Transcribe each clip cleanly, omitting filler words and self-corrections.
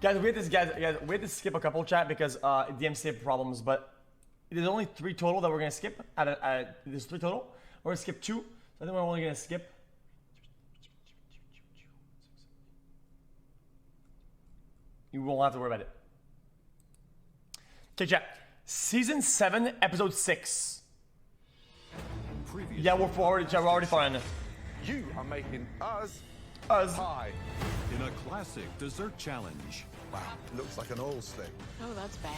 Guys, we had to skip a couple chat because DMC problems, but there's only 3 total that we're gonna skip. There's 3 total. We're gonna skip 2. So I think we're only gonna skip. You won't have to worry about it. Okay, chat. Season 7, episode 6. Yeah, we're already far in. You are making us pie. In a classic dessert challenge. Wow, looks like an oil slick. Oh, that's bad.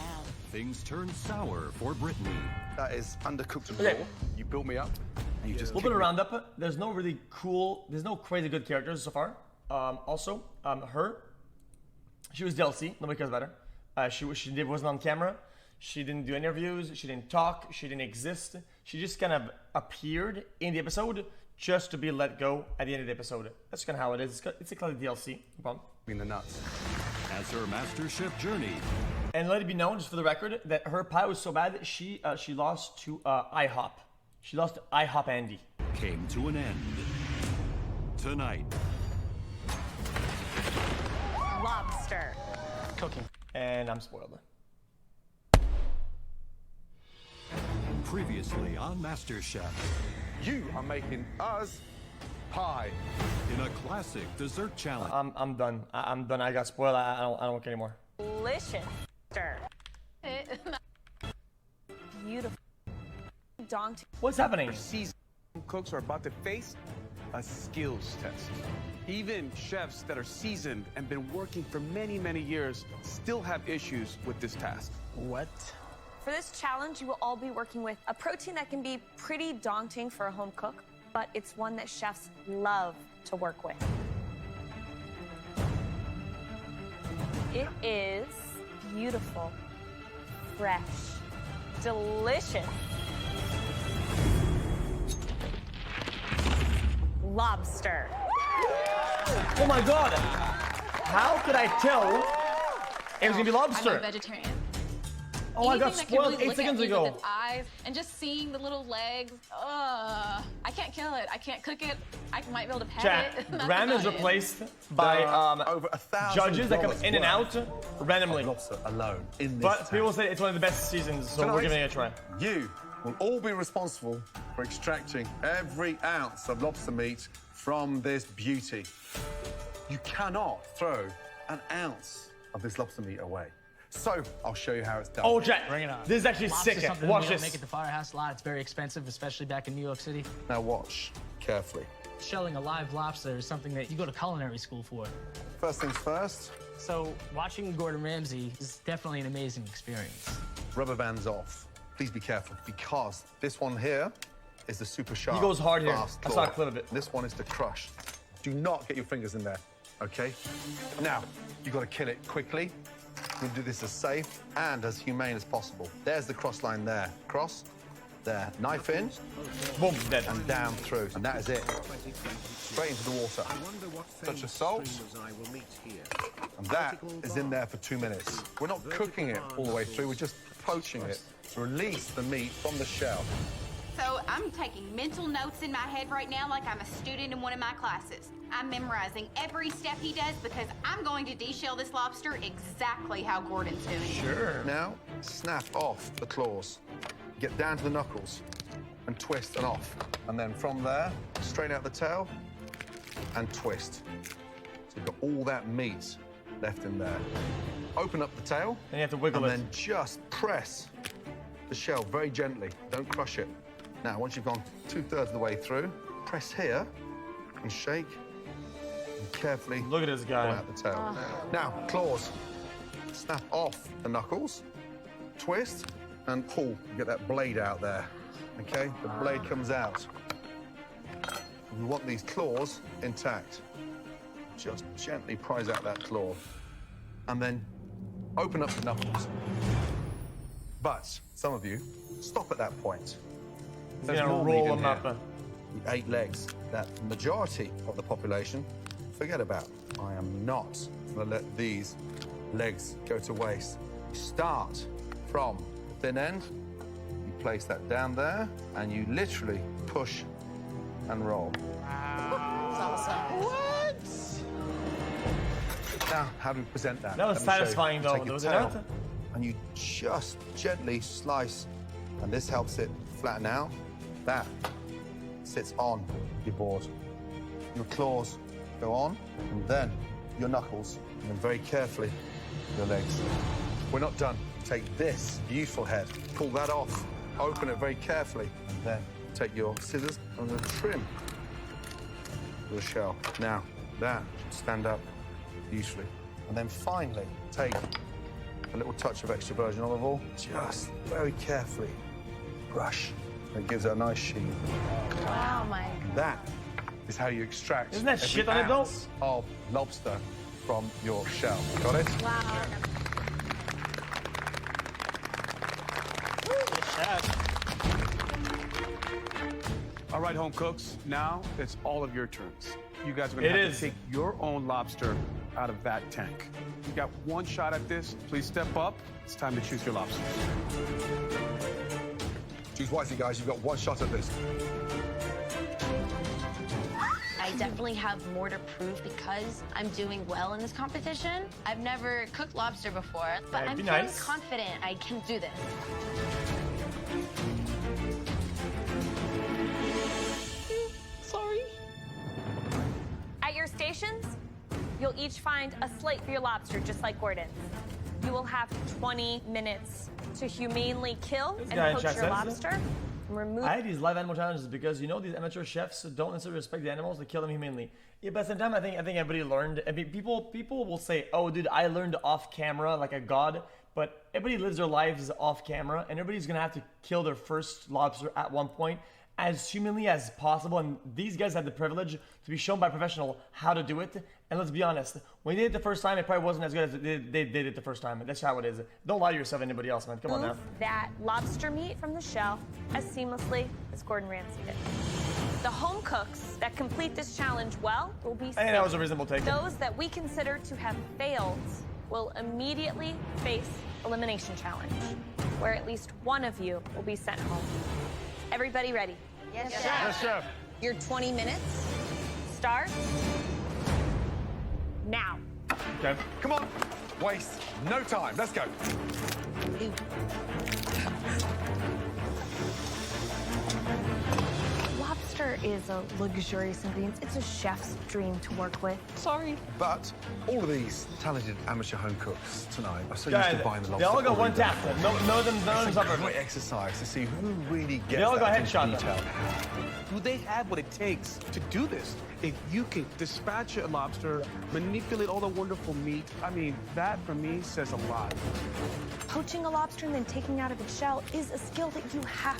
Things turn sour for Brittany. That is undercooked and Okay. raw. You built me up, and you just A little bit of roundup. There's no really cool, there's no crazy good characters so far. Also, her, she was DLC. Nobody cares about her. She wasn't on camera. She didn't do interviews. She didn't talk. She didn't exist. She just kind of appeared in the episode just to be let go at the end of the episode. That's kind of how it is. It's a kind of DLC. No problem. in the nuts. As her MasterChef journey. And let it be known, just for the record, that her pie was so bad that she lost to IHOP. She lost to IHOP Andy. Came to an end. Tonight. Lobster. Cooking. And I'm spoiled. Previously on MasterChef. You are making us pie. In a classic dessert challenge. I'm done. I'm done. I got spoiled. I don't care anymore. Delicious. Beautiful. Daunting. What's happening? Seasoned cooks are about to face a skills test. Even chefs that are seasoned and been working for many, many years still have issues with this task. What? For this challenge, you will all be working with a protein that can be pretty daunting for a home cook, but it's one that chefs love to work with. It is beautiful, fresh, delicious. Lobster. Oh my god! How could I tell it was gonna be lobster? I'm a vegetarian. Oh, I got Anything that can spoiled really 8 look at seconds me ago. with its eyes and just seeing the little legs. I can't kill it. I can't cook it. I might be able to pet Chat, it. That's Graham is about it. replaced by over $1,000 judges that come in and out randomly. Lobster alone in this But task. people say it's one of the best seasons, so Tonight, we're giving it a try. You will all be responsible for extracting every ounce of lobster meat from this beauty. You cannot throw an ounce of this lobster meat away. So, I'll show you how it's done. Oh, chat, Bring it on. this is actually Lobster's sick. something Watch we don't this. make at the firehouse a lot. It's very expensive, especially back in New York City. Now watch carefully. Shelling a live lobster is something that you go to culinary school for. First things first, So watching Gordon Ramsay is definitely an amazing experience. rubber bands off. Please be careful, because this one here is the super sharp. He goes hard here. fast I saw claw. a clip of it. This one is the crush. Do not get your fingers in there, okay? Now, you've got to kill it quickly. We'll do this as safe and as humane as possible. There's the cross line there. Cross, there. Knife in, Boom, dead. and down through. And that is it. Straight into the water. Touch of salt. And that is in there for 2 minutes. We're not cooking it all the way through, we're just poaching it to release the meat from the shell. So I'm taking mental notes in my head right now like I'm a student in one of my classes. I'm memorizing every step he does because I'm going to deshell this lobster exactly how Gordon's doing. Sure. Now, snap off the claws. Get down to the knuckles and twist and off. And then from there, straighten out the tail and twist. So you've got all that meat left in there. Open up the tail. And you have to wiggle and it. then just press the shell very gently. Don't crush it. Now, once you've gone 2/3 of the way through, press here and shake. And carefully Look at this pull guy. out the tail. Now, claws. Snap off the knuckles, twist, and pull. You get that blade out there, okay? The blade comes out. We want these claws intact. Just gently prise out that claw. And then open up the knuckles. But some of you stop at that point. He's There's gonna more roll meat in them up. here. The 8 legs that the majority of the population forget about. I am not going to let these legs go to waste. You start from the thin end, you place that down there, and you literally push and roll. That's awesome. Now, how do we present that? That was Let me show you. satisfying, You though, take your was it tail, not? and you just gently slice, and this helps it flatten out. That sits on your board. Your claws go on, and then your knuckles, and then very carefully, your legs. We're not done. Take this beautiful head, pull that off, open it very carefully, and then take your scissors and then trim the shell. Now, that should stand up beautifully. And then finally, take a little touch of extra virgin olive oil, just very carefully brush. It gives it a nice sheen. Wow, my. That is how you extract Isn't that every shit on it, though? ounce of lobster from your shell. Got it? Wow. All right, home cooks, now it's all of your turns. You guys are gonna It have is. to take your own lobster out of that tank. You got one shot at this. Please step up. It's time to choose your lobster. Choose wisely, guys. You've got one shot at this. I definitely have more to prove because I'm doing well in this competition. I've never cooked lobster before, but That'd I'm be feeling nice. confident I can do this. Sorry. At your stations, you'll each find a slate for your lobster, just like Gordon's. You will have 20 minutes to humanely kill This and guy in poach chat your says lobster. And remove. I hate these live animal challenges because you know these amateur chefs don't necessarily respect the animals; they kill them humanely. Yeah, but sometimes I think everybody learned. I mean, people will say, "Oh, dude, I learned off camera like a god." But everybody lives their lives off camera, and everybody's gonna have to kill their first lobster at one point as humanly as possible. And these guys had the privilege to be shown by a professional how to do it. And let's be honest, when they did it the first time, it probably wasn't as good as they did it the first time. That's how it is. Don't lie to yourself and anybody else, man. Come on now. Remove that lobster meat from the shell as seamlessly as Gordon Ramsay did. The home cooks that complete this challenge well will be I think that was a reasonable take. Those that we consider to have failed will immediately face elimination challenge, where at least one of you will be sent home. Everybody ready? Yes, Yes, chef. Your 20 minutes start now. Okay. Come on. Waste no time. Let's go. Lobster is a luxurious ingredient. It's a chef's dream to work with. Sorry. But all of these talented amateur home cooks tonight are so Guys, used to buying the they lobster. all got one already tap. done. None of them It's a suffer. great exercise to see who really gets They all got that attention to headshot, detail. Do they have what it takes to do this? If you can dispatch a lobster, manipulate all the wonderful meat, I mean, that for me says a lot. Poaching a lobster and then taking out of its shell is a skill that you have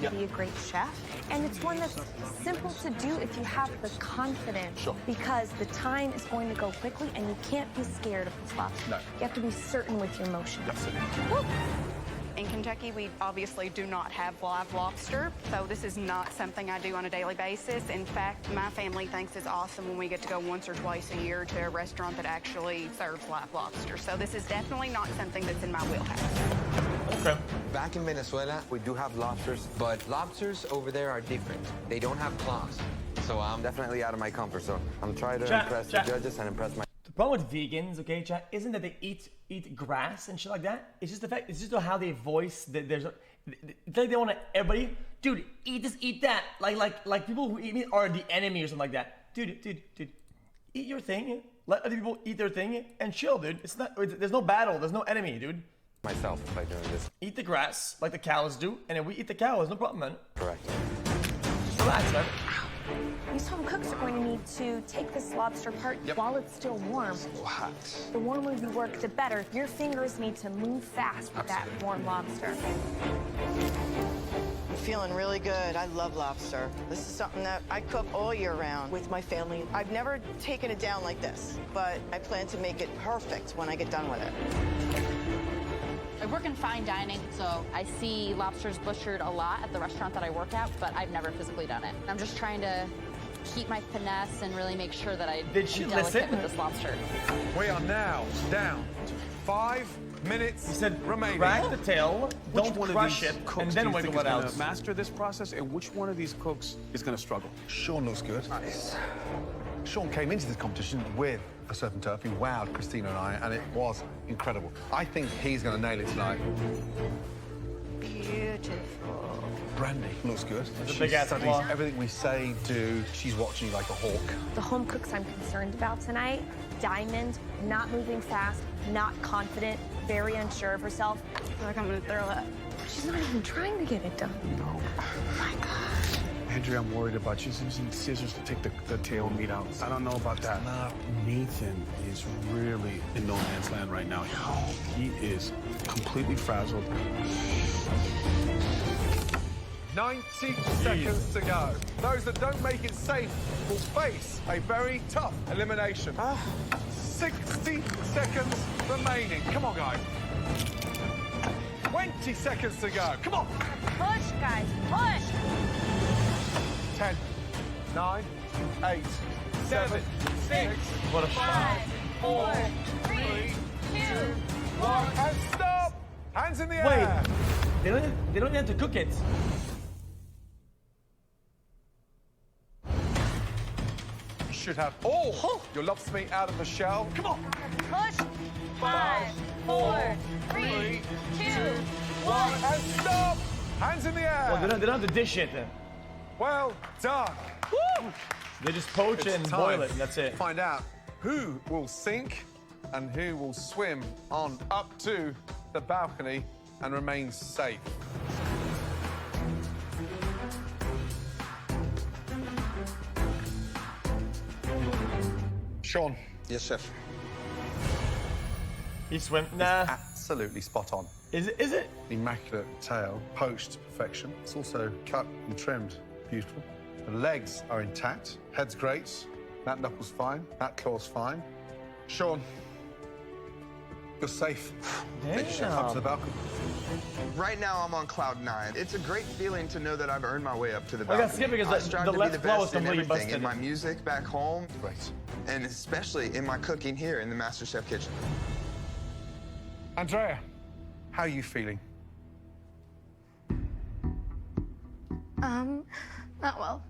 to be a great chef. And it's one that's simple to do if you have the confidence. Sure. Because the time is going to go quickly and you can't be scared of this lobster. No. You have to be certain with your motions. In Kentucky, we obviously do not have live lobster, so this is not something I do on a daily basis. In fact, my family thinks it's awesome when we get to go once or twice a year to a restaurant that actually serves live lobster. So this is definitely not something that's in my wheelhouse. Okay. Back in Venezuela, we do have lobsters, but lobsters over there are different. They don't have claws. So I'm definitely out of my comfort zone. I'm trying to impress the judges and impress my... The problem with vegans, okay, chat, isn't that they eat grass and shit like that. It's just the fact. It's just how they voice that there's. It's like they want to everybody, dude, eat this, eat that. Like people who eat meat are the enemy or something like that. Dude, eat your thing. Let other people eat their thing and chill, dude. It's not. There's no battle. There's no enemy, dude. myself by doing this. Eat the grass like the cows do, and if we eat the cows, no problem, man. Correct. Just relax, man. These home cooks are going to need to take this lobster apart while it's still warm. Hot. The warmer you work, the better. Your fingers need to move fast with that warm lobster. I'm feeling really good. I love lobster. This is something that I cook all year round with my family. I've never taken it down like this, but I plan to make it perfect when I get done with it. I work in fine dining, so I see lobsters butchered a lot at the restaurant that I work at, but I've never physically done it. I'm just trying to keep my finesse and really make sure that I'm delicate with this lobster. We are now down to 5 minutes He said, remaining. crack the tail, Which don't one of crush these it, cooks and do then you wiggle think it is out. gonna master this process, and which one of these cooks is going to struggle? Sean looks good. Nice. Sean came into this competition with a surf and turf. He wowed Christina and I, and it was incredible. I think he's going to nail it tonight. Beautiful. Brandy looks good. It's a She big ass studies claw. everything we say, do. She's watching you like a hawk. The home cooks I'm concerned about tonight, Diamond, not moving fast, not confident, very unsure of herself. I feel like I'm gonna throw up. She's not even trying to get it done. Oh my gosh. Andrea, I'm worried about you using scissors to take the tail meat out. I don't know about that. Nathan is really in no man's land right now. He is completely frazzled. 90 seconds to go. Those that don't make it safe will face a very tough elimination. 60 seconds remaining. Come on, guys. 20 seconds to go. Come on. Push, guys, push! 10, 9, 8, 7, 6, What a 5, 4, 3, 2, 1, and stop! Hands in the Wait, air. they don't have to cook it. You should have all your lobster meat out of the shell. Come on. push! 5, 4, 3, 2, 1. And stop! Hands in the air. Well, they don't have to dish it. Well done. They just poach it and It's boil time it, and that's it. to find out who will sink and who will swim on up to the balcony and remain safe. Sean. Yes, chef. He swim. Nah. Absolutely spot on. Is it? Is it? Immaculate tail, poached to perfection. It's also cut and trimmed. Beautiful. The legs are intact. Head's great. That knuckle's fine. That claw's fine. Sean, you're safe. Damn. Up to the balcony. Right now, I'm on cloud 9. It's a great feeling to know that I've earned my way up to the I gotta balcony. skip because I strive the to be left the claw was best in completely everything, busted. in my music back home, Great. and especially in my cooking here in the MasterChef kitchen. Andrea, how are you feeling? Not well.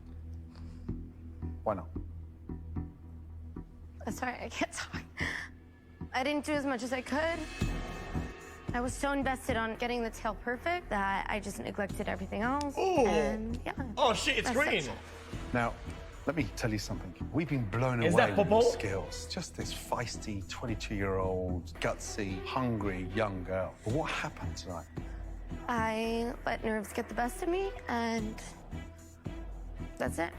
Why not? Sorry, I can't talk. I didn't do as much as I could. I was so invested on getting the tail perfect that I just neglected everything else. Ooh. And yeah. Oh shit, it's that's green. it. Now, let me tell you something. We've been blown Is away that with your purple? skills. Just this feisty, 22-year-old, gutsy, hungry young girl. But what happened tonight? I let nerves get the best of me, and that's it.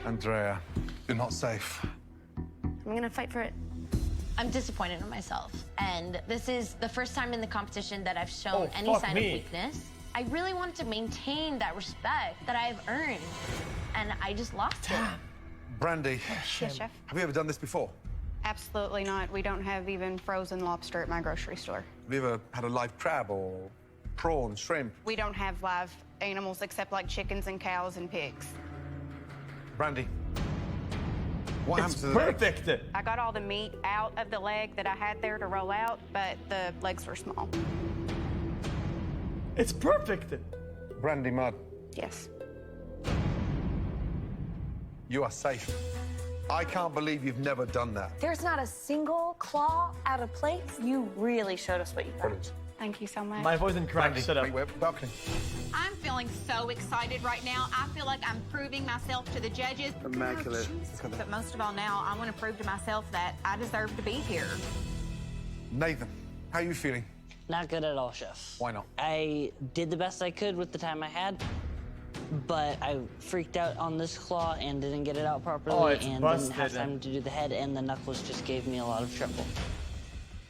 Andrea, you're not safe. I'm gonna fight for it. I'm disappointed in myself. And this is the first time in the competition that I've shown any fuck sign me. of weakness. I really wanted to maintain that respect that I've earned. And I just lost it. Brandy, Yes, chef. have you ever done this before? Absolutely not. We don't have even frozen lobster at my grocery store. Have you ever had a live crab or prawn, shrimp? We don't have live animals except like chickens and cows and pigs. Brandy, what happened It's to the legs? perfect. I got all the meat out of the leg that I had there to roll out, but the legs were small. It's perfect. Brandy Mudd, Yes. you are safe. I can't believe you've never done that. There's not a single claw out of place. You really showed us what you got. Brilliant. Thank you so much. My voice didn't crack. Brandy, Shut up. wait, wait, balcony. I'm feeling so excited right now. I feel like I'm proving myself to the judges. Immaculate. But most of all now, I want to prove to myself that I deserve to be here. Nathan, how are you feeling? Not good at all, chef. Why not? I did the best I could with the time I had, but I freaked out on this claw and didn't get it out properly, Oh, it's and busted. didn't have time to do the head, and the knuckles just gave me a lot of trouble.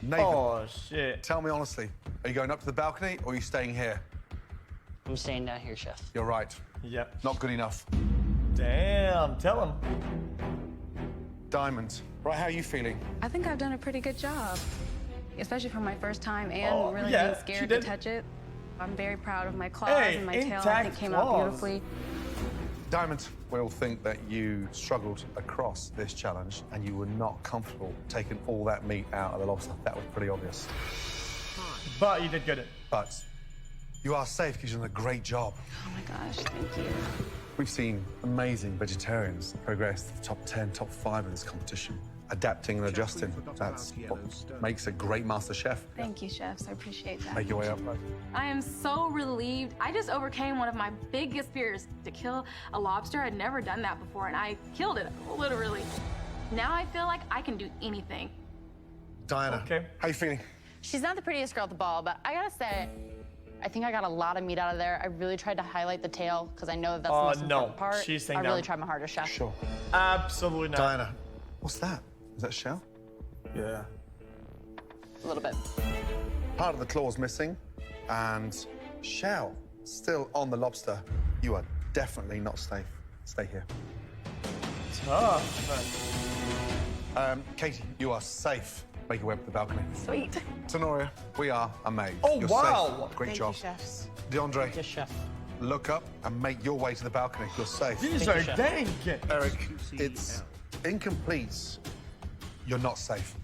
Nathan, Oh shit. tell me honestly, are you going up to the balcony or are you staying here? I'm staying down here, chef. You're right. Yep. Not good enough. Damn. Tell him. Diamond, right, how are you feeling? I think I've done a pretty good job, especially for my first time and Oh, really yeah, being she scared did. to touch it. I'm very proud of my claws Hey, and my tail. I intact think came out claws. beautifully. Diamond, we all think that you struggled across this challenge and you were not comfortable taking all that meat out of the lobster. That was pretty obvious. But you did good. But you are safe because you've done a great job. Oh my gosh, thank you. We've seen amazing vegetarians progress to the top 10, top 5 in this competition. adapting and adjusting. That's what makes a great master chef. Thank you, chefs. I appreciate that. Make your way up. I am so relieved. I just overcame one of my biggest fears, to kill a lobster. I'd never done that before, and I killed it, literally. Now I feel like I can do anything. Diana, how you feeling? She's not the prettiest girl at the ball, but I gotta say, I think I got a lot of meat out of there. I really tried to highlight the tail because I know that that's the most important part. She's saying I really tried my hardest, chef. Sure. Absolutely not. Diana, what's that? Is that shell? Yeah. A little bit. Part of the claw's missing, and shell still on the lobster. You are definitely not safe. Stay here. Katie, you are safe. Make your way up to the balcony. Sweet. Tenoria, we are amazed. Oh, You're wow. safe. Great Thank job. you, chefs. DeAndre, Yes, chef. look up and make your way to the balcony. You're safe. These are dank. Eric, it's incomplete. You're not safe.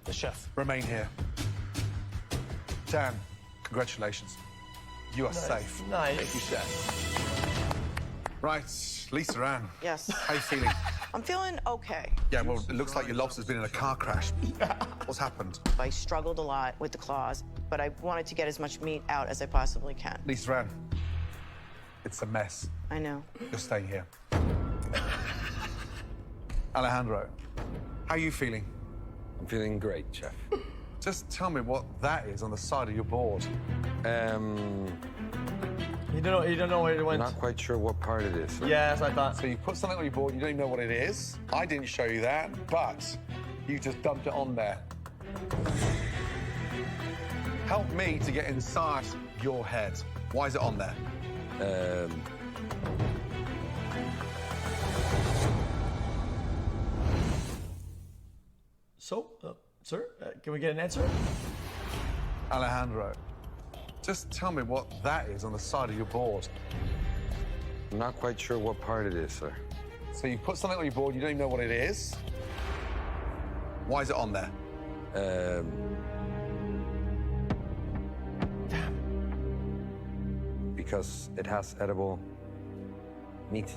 The chef. Remain here. Dan, congratulations. You are safe. Nice. Thank you, chef. Right, Lisa Ann. Yes. How you feeling? I'm feeling okay. Yeah, well, it looks like your lobster's been in a car crash. What's happened? I struggled a lot with the claws, but I wanted to get as much meat out as I possibly can. Lisa Ann, it's a mess. I know. You're staying here. Alejandro, how are you feeling? I'm feeling great, chef. Just tell me what that is on the side of your board. You don't know where it went. Not quite sure what part it is, sir. Yes, I thought. So you put something on your board, you don't even know what it is. I didn't show you that, but you just dumped it on there. Help me to get inside your head. Why is it on there? So, sir, can we get an answer? Alejandro, just tell me what that is on the side of your board. I'm not quite sure what part it is, sir. So you put something on your board, you don't even know what it is. Why is it on there? Because it has edible meat.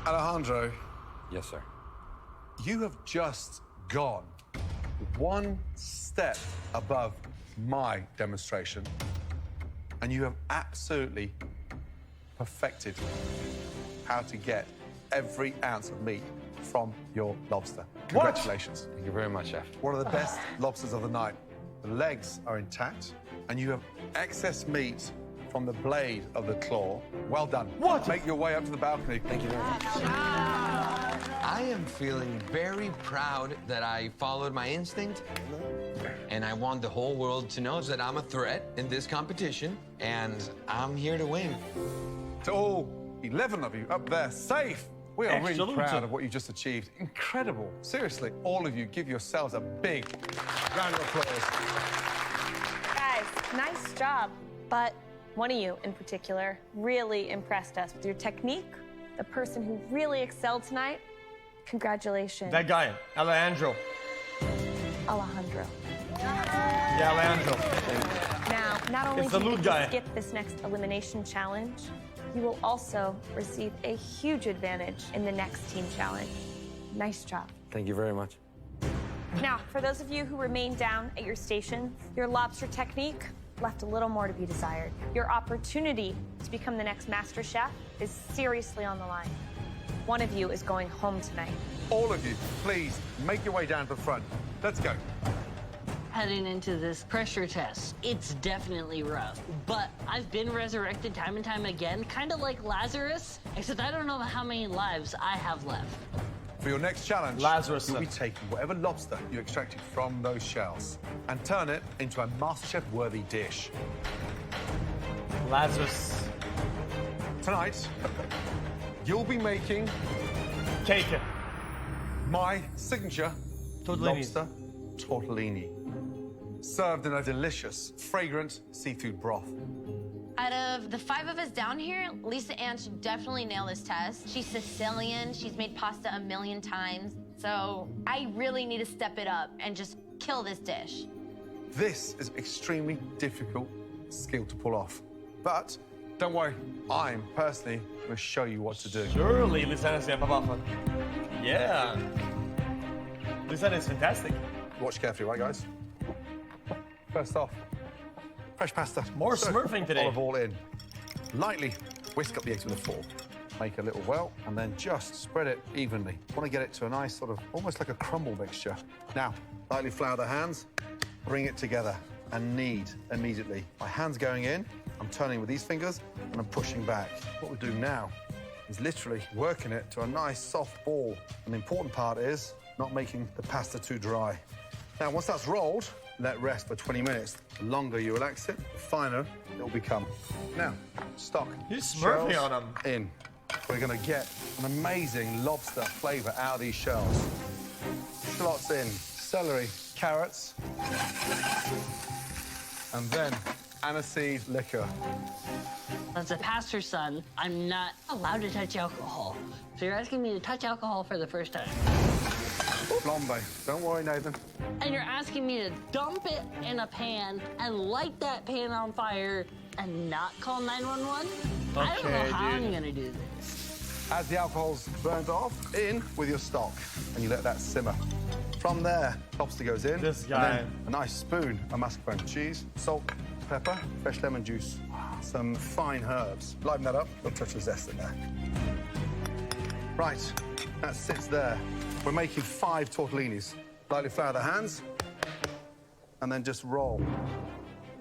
Alejandro. Yes, sir. You have just gone one step above my demonstration, and you have absolutely perfected how to get every ounce of meat from your lobster. Congratulations. Thank you very much, chef. One of the best lobsters of the night. The legs are intact, and you have excess meat from the blade of the claw. Well done. What? Make your way up to the balcony. Thank you very much. I am feeling very proud that I followed my instinct, and I want the whole world to know that I'm a threat in this competition, and I'm here to win. To all 11 of you up there, safe. We are really Excellent. proud of what you just achieved. Incredible. Seriously, all of you, give yourselves a big round of applause. Guys, nice job. But one of you in particular really impressed us with your technique. The person who really excelled tonight, congratulations. That guy, Alejandro. Alejandro. Yeah, Alejandro. Now, not only It's the do you lewd get to guy. skip this next elimination challenge, you will also receive a huge advantage in the next team challenge. Nice job. Thank you very much. Now, for those of you who remain down at your stations, your lobster technique left a little more to be desired. Your opportunity to become the next master chef is seriously on the line. One of you is going home tonight. All of you, please, make your way down to the front. Let's go. Heading into this pressure test, it's definitely rough. But I've been resurrected time and time again, kind of like Lazarus, except I don't know how many lives I have left. For your next challenge, Lazarus. you'll be taking whatever lobster you extracted from those shells and turn it into a MasterChef-worthy dish. Lazarus. Tonight, you'll be making Cake. my signature Tortellini. lobster tortellini, served in a delicious, fragrant seafood broth. Out of the 5 of us down here, Lisa Ann should definitely nail this test. She's Sicilian, she's made pasta a million times, so I really need to step it up and just kill this dish. This is extremely difficult skill to pull off, but Don't worry, I'm personally going to show you what to do. Surely Lisandra's gonna pop off. Yeah. Lisandra's fantastic. Watch carefully, right, guys? First off, fresh pasta. More smurfing today. Olive oil in. Lightly whisk up the eggs with a fork. Make a little well, and then just spread it evenly. Want to get it to a nice sort of, almost like a crumble mixture. Now, lightly flour the hands, bring it together, and knead immediately. My hand's going in, I'm turning with these fingers, and I'm pushing back. What we do now is literally working it to a nice soft ball. And the important part is not making the pasta too dry. Now, once that's rolled, let rest for 20 minutes. The longer you relax it, the finer it will become. Now, stock. He's smurfing shells on them. In. We're gonna get an amazing lobster flavor out of these shells. Shallots in, celery, carrots, and then aniseed liquor. As a pastor's son, I'm not allowed to touch alcohol. So you're asking me to touch alcohol for the first time. Flambe. Don't worry, Nathan. And you're asking me to dump it in a pan and light that pan on fire and not call 911? I don't know how I'm gonna do this. As the alcohol's burnt off, in with your stock, and you let that simmer. From there, lobster goes in. This guy. And then a nice spoon of mascarpone cheese, salt, pepper, fresh lemon juice, some fine herbs. Liven that up, a touch of zest in there. Right, that sits there. We're making 5 tortellinis. Lightly flour the hands, and then just roll.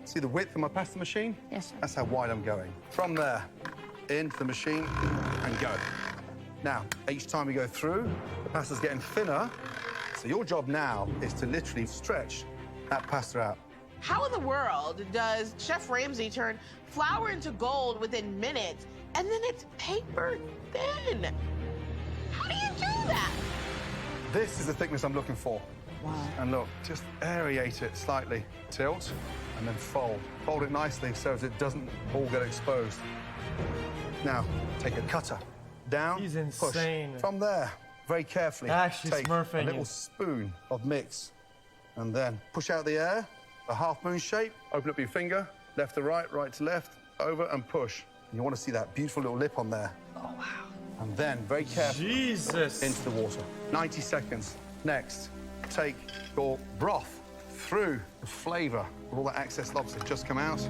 See the width of my pasta machine? Yes, sir. That's how wide I'm going. From there, into the machine, and go. Now, each time we go through, the pasta's getting thinner, so your job now is to literally stretch that pasta out. How in the world does Chef Ramsay turn flour into gold within minutes, and then it's paper thin? How do you do that? This is the thickness I'm looking for. Wow. And look, just aerate it slightly. Tilt, and then fold. Fold it nicely so that it doesn't all get exposed. Now, take a cutter. Down, He's push. insane. From there, very carefully, Actually take smurfing a little you. spoon of mix. And then push out the air, a half moon shape. Open up your finger, left to right, right to left, over and push. And you want to see that beautiful little lip on there. Oh, wow. And then, very carefully, Jesus. into the water. 90 seconds. Next, take your broth through the flavor of all that excess lobster just come out.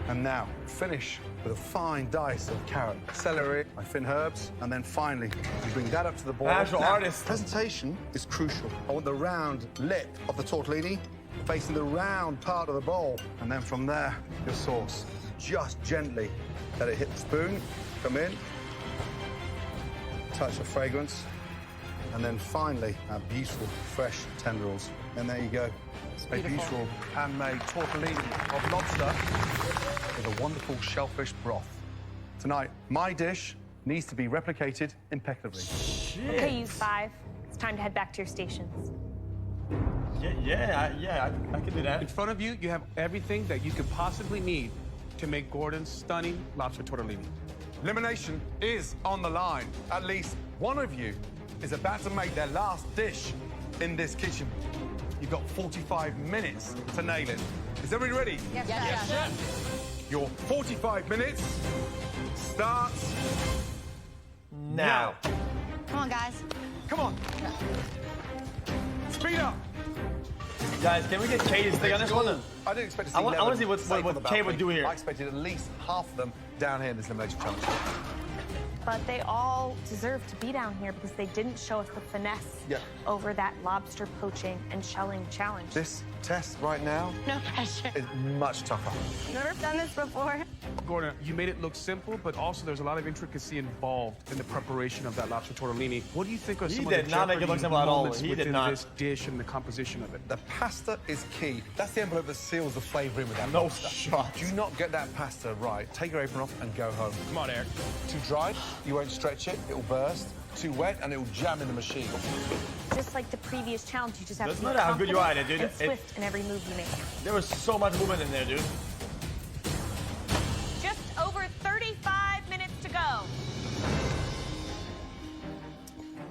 And now, finish with a fine dice of carrot, celery, my thin herbs, and then finally, you bring that up to the boil. Actual Now, artist. Presentation is crucial. I want the round lip of the tortellini facing the round part of the bowl. And then from there, your sauce. Just gently let it hit the spoon, come in, touch of fragrance, and then finally, our beautiful fresh tendrils. And there you go. A beautiful handmade tortellini of lobster with a wonderful shellfish broth. Tonight, my dish needs to be replicated impeccably. Okay, you 5. It's time to head back to your stations. I can do that. In front of you, you have everything that you could possibly need to make Gordon's stunning lobster tortellini. Elimination is on the line. At least one of you is about to make their last dish in this kitchen. You've got 45 minutes to nail it. Is everybody ready? Yes, sir. Your 45 minutes starts Now. Come on, guys. Come on. Speed up. Guys, can we get Kay to stay on this one? I didn't expect to see I want to 11 see what safe on the Kay would balcony. do here. I expected at least half of them down here in this elimination challenge. But they all deserve to be down here because they didn't show us the finesse over that lobster poaching and shelling challenge. This test right now No pressure. is much tougher. Never done this before. Gordon, you made it look simple, but also there's a lot of intricacy involved in the preparation of that lobster tortellini. What do you think are He some of the did not make it look jeopardy simple at all. moments He did within not. this dish and the composition of it? The pasta is key. That's the envelope that seals the flavour in with that No lobster. shot. Do not get that pasta right. Take your apron off and go home. Come on, Eric. Too dry, you won't stretch it, it'll burst. Too wet, and it'll jam in the machine. Just like the previous challenge, you just have Doesn't to be matter how good you are at it, confident dude. and swift in every move you make. There was so much movement in there, dude. Just over 35 minutes to go.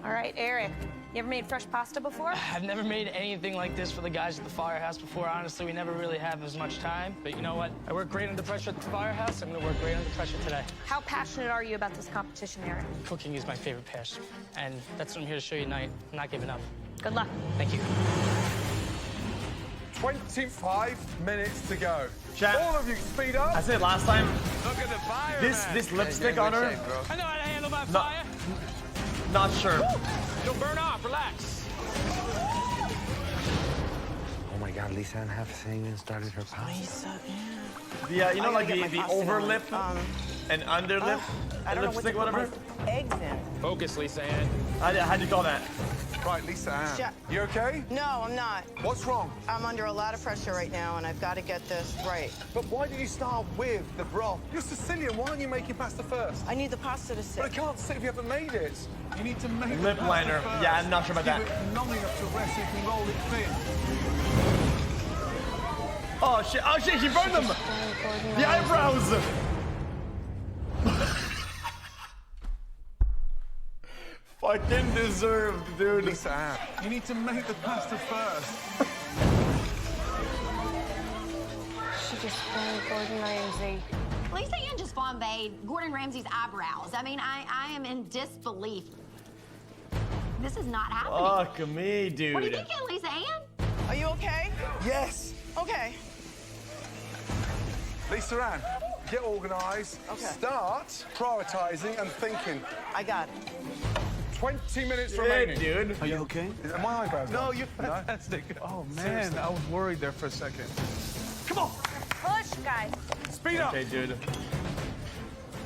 All right, Eric, You ever made fresh pasta before? I've never made anything like this for the guys at the firehouse before. Honestly, we never really have as much time. But you know what? I work great under pressure at the firehouse. I'm gonna work great under pressure today. How passionate are you about this competition, Eric? Cooking is my favorite passion, and that's what I'm here to show you tonight. I'm not giving up. Good luck. Thank you. 25 minutes to go. Chat. All of you, speed up. I said last time, Look at the fire, this lipstick on her, I know how to handle my fire. not sure. Don't burn off. Relax. Oh my God, Lisa Ann Half-Singing started her pasta. The you know, like gotta get the my pasta over on. lip and under lip, I don't know what to lipstick, put whatever. my eggs in. Focus, Lisa Ann. How'd you call that? Right, Lisa Ann. Chef. You okay? No, I'm not. What's wrong? I'm under a lot of pressure right now, and I've got to get this right. But why did you start with the broth? You're Sicilian. Why aren't you making pasta first? I need the pasta to sit. But it can't sit if you haven't made it. You need to make Lip the pasta liner. first. Yeah, I'm not sure about Give that. it long enough to rest so you can roll it thin. Oh shit! Oh shit! She burned them. The eyebrows. Fucking deserved, dude. Lisa Ann, you need to make the pasta first. She just found Gordon Ramsay. Lisa Ann just flambéed Gordon Ramsay's eyebrows. I mean, I am in disbelief. This is not happening. Fuck me, dude. What are you thinking, Lisa Ann? Are you okay? Yes. Okay. Lisa Ann, get organised. Okay. Start prioritising and thinking. I got it. 20 minutes Hey, remaining. dude. Are you okay? Are my eyebrows No, done? you're fantastic. Oh, man, I was worried there for a second. Come on. Push, guys. Speed up. Okay, dude.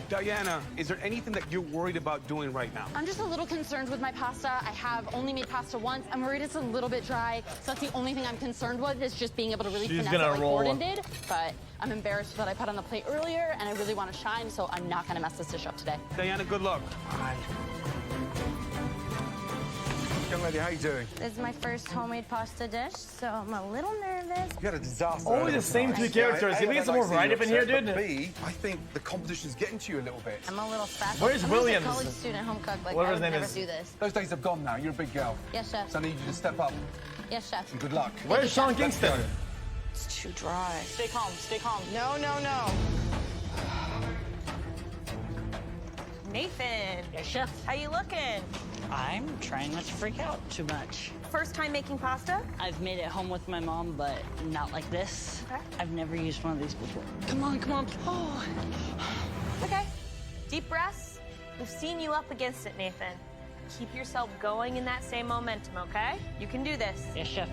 Diana, is there anything that you're worried about doing right now? I'm just a little concerned with my pasta. I have only made pasta once. I'm worried it's a little bit dry. So that's the only thing I'm concerned with is just being able to really She's finesse gonna it like roll. Gordon did. But I'm embarrassed that I put on the plate earlier and I really want to shine, so I'm not gonna mess this dish up today. Diana, good luck. Young lady, how you doing? This is my first homemade pasta dish, so I'm a little nervous. You had a disaster. Always earlier the same tonight. two characters. Can we get some more variety up in here, dude? But B, I think the competition's getting to you a little bit. I'm a little fast. Where's I'm Williams? Just a college student home cook. Like, Whatever I his would name never is. do this. Those days have gone now. You're a big girl. Yes, chef. So I need you to step up. Yes, chef. And good luck. Where's Sean Kingston? It's too dry. Stay calm, stay calm. No, no, no. Nathan. Yeah, chef. How you looking? I'm trying not to freak out too much. First time making pasta? I've made it home with my mom, but not like this. Okay. I've never used one of these before. Come on, come on. Oh. Okay. Deep breaths. We've seen you up against it, Nathan. Keep yourself going in that same momentum, okay? You can do this. Yes, chef.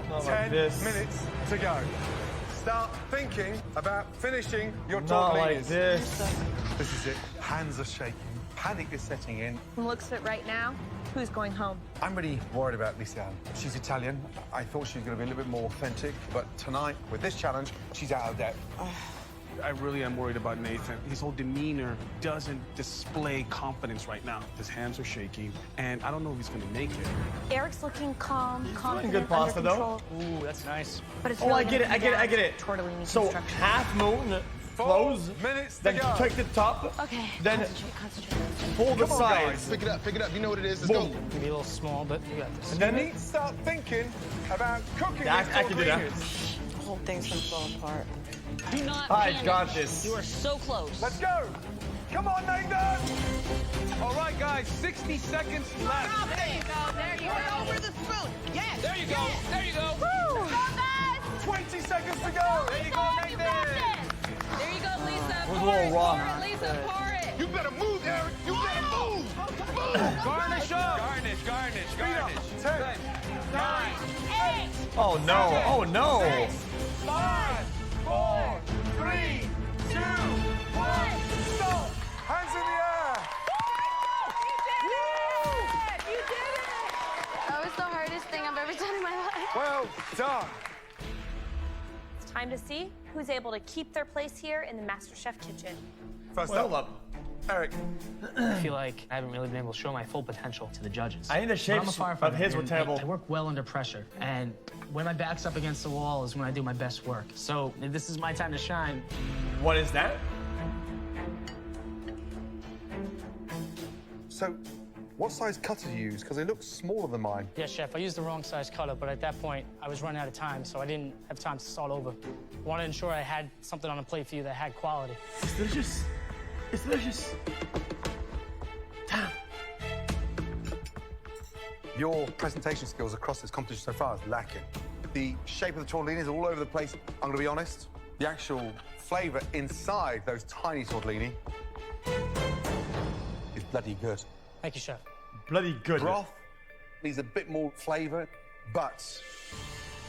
Not 10 like this. minutes to go. Start thinking about finishing your Not like tortellinis. this. This is it. Hands are shaking. Panic is setting in. From the looks of it right now, who's going home? I'm really worried about Lisa Ann. She's Italian. I thought she was going to be a little bit more authentic, but tonight, with this challenge, she's out of depth. I really am worried about Nathan. His whole demeanor doesn't display confidence right now. His hands are shaking, and I don't know if he's going to make it. Eric's looking calm, confident, good pasta, under though. control. Ooh, that's nice. But it's Oh, really I get it. gonna I get it. I come get it. down to tortellini So construction. half moon, close. 4 minutes to Then go. take the top. Okay. Then Concentrate. pull the Come on, sides. guys. Pick it up, pick it up. You know what it is. Let's Boom. go. Maybe a little small, but you got this. And You then need to start thinking about cooking I these can do that. tortellinis. The whole thing's gonna fall apart. Do not I panic. got this. You are so close. Let's go. Come on, Nathan. All right, guys, 60 seconds left. There you go, there you go. Over the spoon. Yes. There you go. There you go. Woo. Go, guys. 20 seconds to go. There you go, Nathan. There you go, Lisa. It was a little raw. Pour it, Lisa, pour it. You better move, Eric. You better move. Garnish up. Garnish, garnish, garnish. 10, 9. 8. Oh no! Oh no! 5, 4, 3, 2, 1. Stop. Hands in the air. You did it. That was the hardest thing I've ever done in my life. Well done. It's time to see who's able to keep their place here in the MasterChef kitchen. First Well up, up. Eric. I feel like I haven't really been able to show my full potential to the judges. I think the But I'm a shapes firefighter, of his were and terrible. I work well under pressure, and when my back's up against the wall is when I do my best work. So if this is my time to shine. What is that? So, What size cutter do you use? Because they look smaller than mine. Yeah, chef, I used the wrong size cutter, but at that point, I was running out of time, so I didn't have time to start over. I wanted to ensure I had something on the plate for you that had quality. It's delicious. It's delicious. Damn. Your presentation skills across this competition so far is lacking. The shape of the tortellini is all over the place. I'm gonna be honest. The actual flavor inside those tiny tortellini is bloody good. Thank you, chef. Bloody good. Broth needs a bit more flavor, but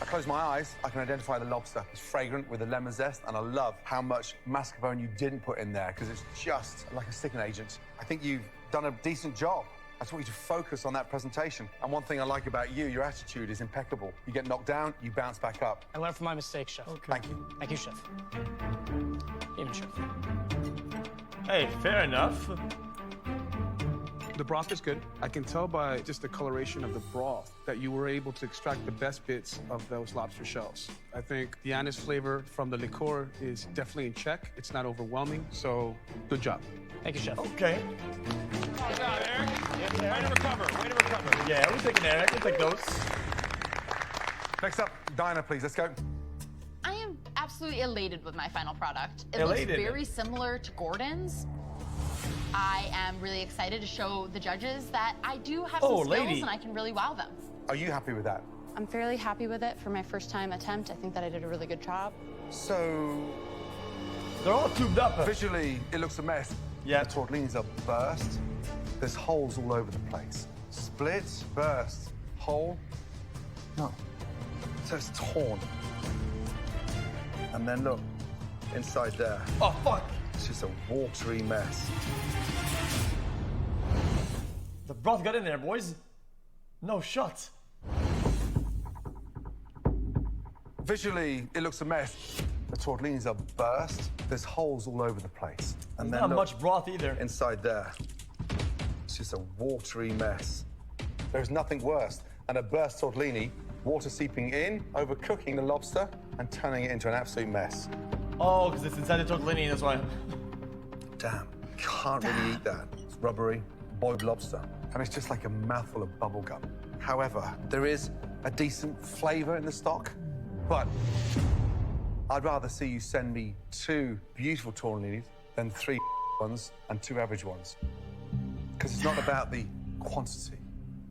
I close my eyes, I can identify the lobster. It's fragrant with the lemon zest, and I love how much mascarpone you didn't put in there, because it's just like a sticking agent. I think you've done a decent job. I just want you to focus on that presentation. And one thing I like about you, your attitude is impeccable. You get knocked down, you bounce back up. I learned from my mistakes, chef. Okay. Thank you. Thank you, chef. Even chef. Hey, fair enough. The broth is good. I can tell by just the coloration of the broth that you were able to extract the best bits of those lobster shells. I think the anise flavor from the liqueur is definitely in check. It's not overwhelming, so good job. Thank you, chef. Okay. Good job, Eric. Way to recover. Way to recover. Yeah, we'll take an Eric. We'll take those. Next up, Dinah, please. Let's go. I am absolutely elated with my final product. It Elated? looks very similar to Gordon's. I am really excited to show the judges that I do have some skills and I can really wow them. Are you happy with that? I'm fairly happy with it for my first time attempt. I think that I did a really good job. So, they're all tubed up. Visually, it looks a mess. Yeah. The tortellinis are burst. There's holes all over the place. Split, burst, hole. No. So it's torn. And then look, inside there. Oh, fuck. It's just a watery mess. The broth got in there, boys. No shot. Visually, it looks a mess. The tortellinis are burst. There's holes all over the place. And There's then not look, much broth either. inside there. It's just a watery mess. There's nothing worse than a burst tortellini, water seeping in, overcooking the lobster, and turning it into an absolute mess. Oh, because it's inside the tortellini, that's why. Damn, can't really eat that. It's rubbery, boiled lobster. And it's just like a mouthful of bubble gum. However, there is a decent flavor in the stock, but I'd rather see you send me 2 beautiful tortellinis than 3 ones and 2 average ones. Because it's not about the quantity.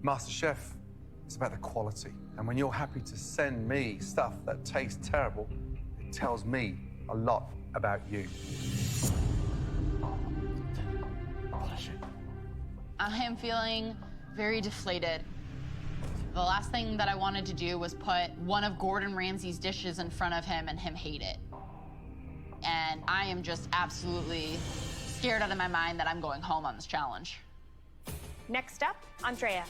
MasterChef, it's about the quality. And when you're happy to send me stuff that tastes terrible, it tells me a lot about you. I am feeling very deflated. The last thing that I wanted to do was put one of Gordon Ramsay's dishes in front of him and him hate it. And I am just absolutely scared out of my mind that I'm going home on this challenge. Next up, Andrea.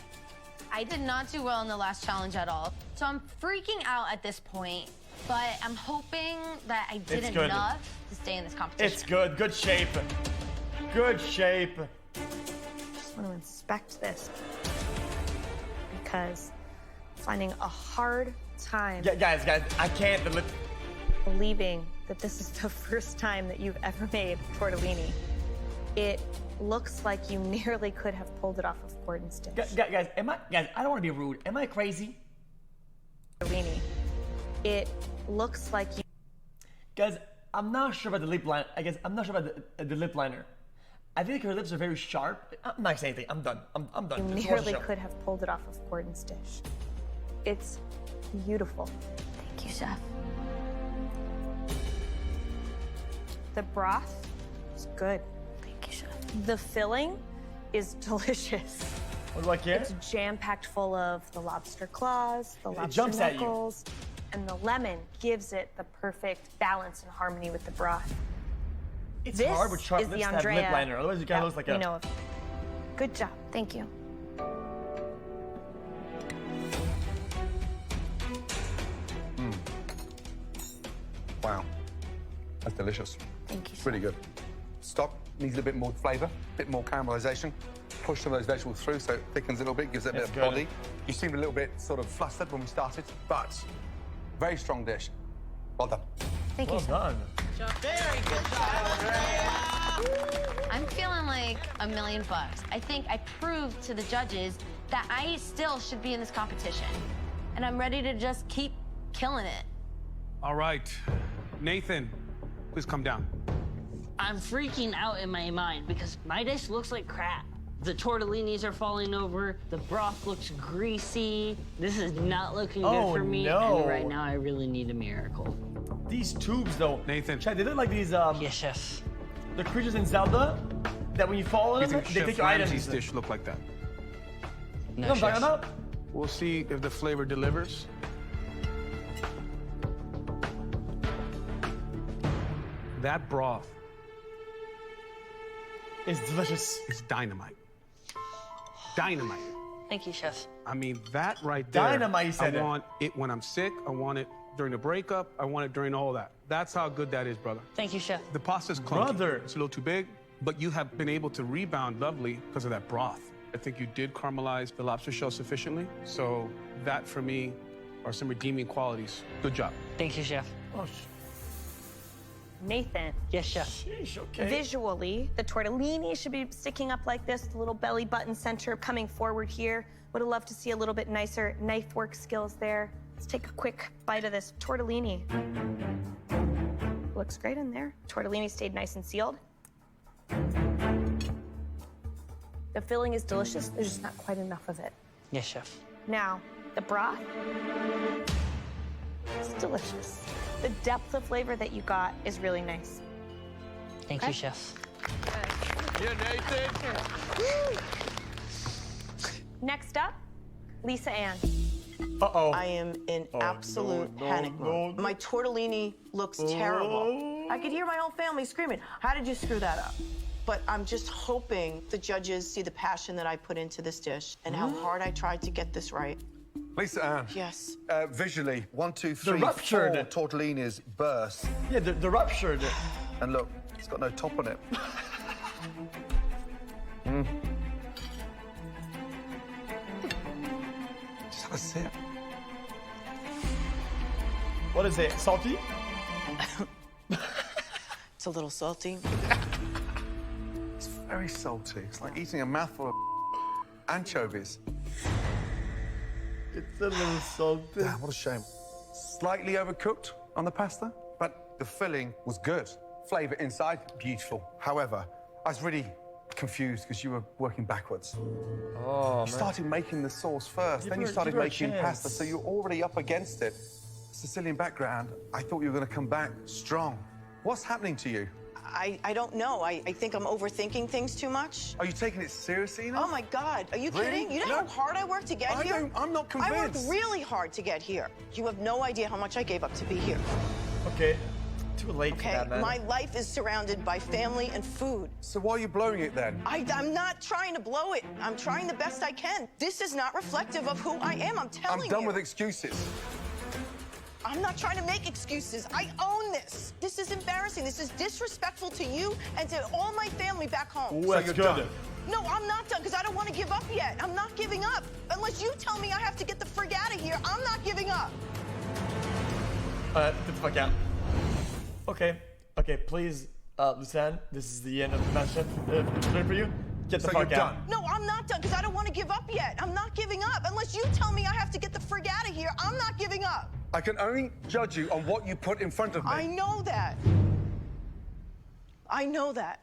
I did not do well in the last challenge at all, so I'm freaking out at this point, but I'm hoping that I did It's good. enough to stay in this competition. It's good. Good shape. Good shape. Just want to inspect this because I'm finding a hard time Guys, I can't believing that this is the first time that you've ever made tortellini. It looks like you nearly could have pulled it off of Gordon's dish. Guys, I don't want to be rude. Am I crazy? Tortellini. It looks like you... Guys, I'm not sure about the lip liner. I'm not sure about the lip liner. I think her lips are very sharp. I'm not saying anything. I'm done. I'm done. You Just nearly watch the show. could have pulled it off of Gordon's dish. It's beautiful. Thank you, Chef. The broth is good. Thank you, Chef. The filling is delicious. What do I care? It's jam-packed full of the lobster claws, the lobster jumps at you. knuckles, and the lemon gives it the perfect balance and harmony with the broth. It's This hard with sharp is the lips to have Andrea lip liner. Otherwise, you kind that of looks like we a... know of. Good job. Thank you. Wow, that's delicious. Thank you, It's really good. Stock needs a bit more flavor, a bit more caramelization. Push some of those vegetables through so it thickens a little bit, gives it a bit It's of good. body. You seemed a little bit sort of flustered when we started, but very strong dish. Well done. Thank you, Well Chef. done. Very good job, Andrea. I'm feeling like $1 million. I think I proved to the judges that I still should be in this competition. And I'm ready to just keep killing it. All right. Nathan, please come down. I'm freaking out in my mind because my dish looks like crap. The tortellinis are falling over. The broth looks greasy. This is not looking good for me. No. And right now, I really need a miracle. These tubes, though. Nathan. Chad, they look like these, Yes, chef. the creatures in Zelda that when you fall in them, they Chef take your Ramsay's items. dish look like that. You know what I'm talking about? We'll see if the flavor delivers. That broth is delicious. It's dynamite. Dynamite. Thank you, chef. I mean, that right there. Dynamite, you said I it. want it when I'm sick. I want it during the breakup. I want it during all that. That's how good that is, brother. Thank you, chef. The pasta's clunky. Brother. It's a little too big, but you have been able to rebound lovely because of that broth. I think you did caramelize the lobster shell sufficiently. So that, for me, are some redeeming qualities. Good job. Thank you, chef. Oh, Nathan. Yes, chef. sheesh, okay. Visually, the tortellini should be sticking up like this, the little belly button center coming forward here. Would have loved to see a little bit nicer knife work skills there. Let's take a quick bite of this tortellini. Looks great in there. Tortellini stayed nice and sealed. The filling is delicious. There's just not quite enough of it. Yes, chef. Now, the broth. It's delicious. The depth of flavor that you got is really nice. Thank you, chef. Yeah, Nathan. Next up, Lisa Ann. Uh-oh. I am in absolute panic mode. My tortellini looks terrible. I could hear my whole family screaming, how did you screw that up? But I'm just hoping the judges see the passion that I put into this dish and how hard I tried to get this right. Lisa Ann. Yes. Visually, 1, 2, 3, ruptured. 4 tortellinis burst. Yeah, the ruptured. And look, it's got no top on it. Just have a sip. What is it? Salty? It's a little salty. It's very salty. It's like eating a mouthful of anchovies. It's a little salty. Damn, what a shame. Slightly overcooked on the pasta, but the filling was good. Flavor inside, beautiful. However, I was really confused because you were working backwards. Oh, You started making the sauce first, then you started making pasta, so you're already up against it. Sicilian background, I thought you were going to come back strong. What's happening to you? I don't know. I think I'm overthinking things too much. Are you taking it seriously enough? Oh my God, are you Really? kidding? You know how hard I worked to get here? I'm not convinced. I worked really hard to get here. You have no idea how much I gave up to be here. Okay. Too late for Okay, that, man. my life is surrounded by family and food. So why are you blowing it then? I'm not trying to blow it. I'm trying the best I can. This is not reflective of who I am. I'm telling you. I'm done with excuses. I'm not trying to make excuses. I own this. This is embarrassing. This is disrespectful to you and to all my family back home. Ooh, that's you're good. done. No, I'm not done because I don't want to give up yet. I'm not giving up. Unless you tell me I have to get the frig out of here, I'm not giving up. Get the fuck out. Okay. Okay, please, Lucian, this is the end of the MasterChef. Ready for you? Get the So fuck you're out. done. No, I'm not done because I don't want to give up yet. I'm not giving up. Unless you tell me I have to get the frig out of here, I'm not giving up. I can only judge you on what you put in front of me. I know that. I know that.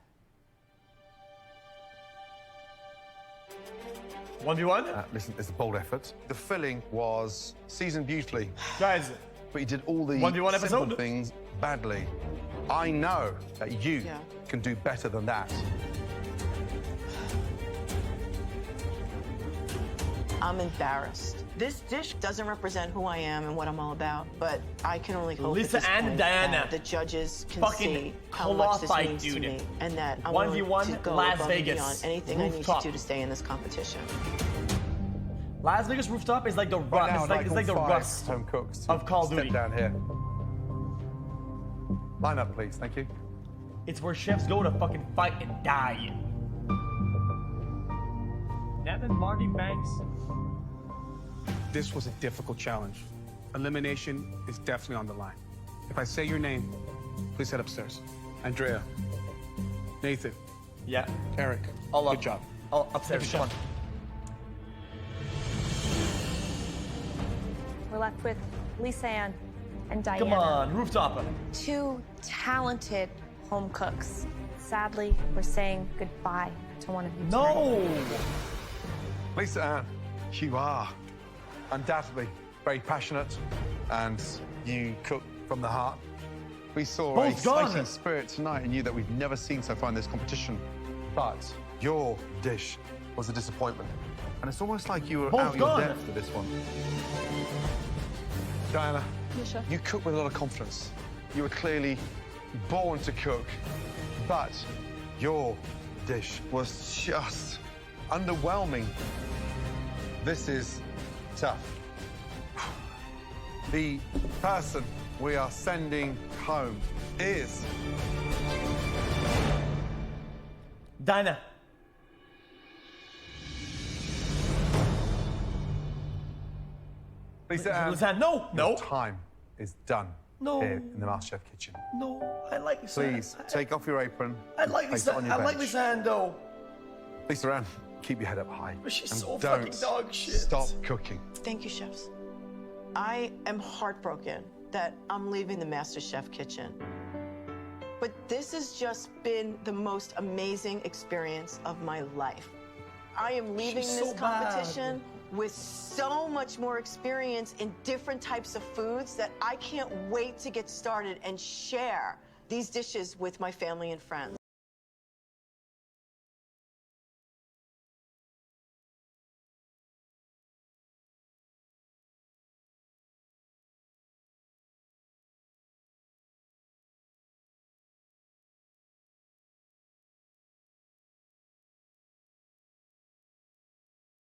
1v1? Listen, it's a bold effort. The filling was seasoned beautifully. Guys, but you did all the 1v1 simple episode? things badly. I know that you can do better than that. I'm embarrassed. This dish doesn't represent who I am and what I'm all about, but I can only hope Lisa at this and point Diana. that the judges can Fucking see how claw much this fight, means to dude. me, and that I'm 1v1 willing to go Las above and Vegas. beyond anything I need Rooftop. to do to stay in this competition. Las Vegas rooftop is like the Right now, it's like the all 5 rust home cooks of Call of step Duty. down here. Line up, please. Thank you. It's where chefs go to fucking fight and die. Nevin, Marty, Banks. This was a difficult challenge. Elimination is definitely on the line. If I say your name, please head upstairs. Andrea, Nathan. Yeah. Eric. All up. Good job. All upstairs. Come on. We're left with Lisa Ann and Diana. Come on, rooftop. Two talented home cooks. Sadly, we're saying goodbye to one of you tonight. Lisa Ann, you are undoubtedly very passionate and you cook from the heart. We saw a Both gone. exciting spirit tonight in you that we've never seen so far in this competition. But your dish was a disappointment. And it's almost like you were Both out your gone. depth for this one. Diana, Yes, chef. you cook with a lot of confidence. You were clearly born to cook, but your dish was just underwhelming. This is tough. The person we are sending home is Dinah. Lisa Ann. Lisa Ann, no, no. Your time is done No. here in the MasterChef kitchen. No, I like Lisa Ann. Please take off your apron. I like place Lisa. it on your I like bench. Lisa Ann though. Lisa Ann, keep your head up high. But she's and so don't fucking dog shit. Stop cooking. Thank you, chefs. I am heartbroken that I'm leaving the MasterChef kitchen. But this has just been the most amazing experience of my life. I am leaving She's this so bad. competition with so much more experience in different types of foods that I can't wait to get started and share these dishes with my family and friends.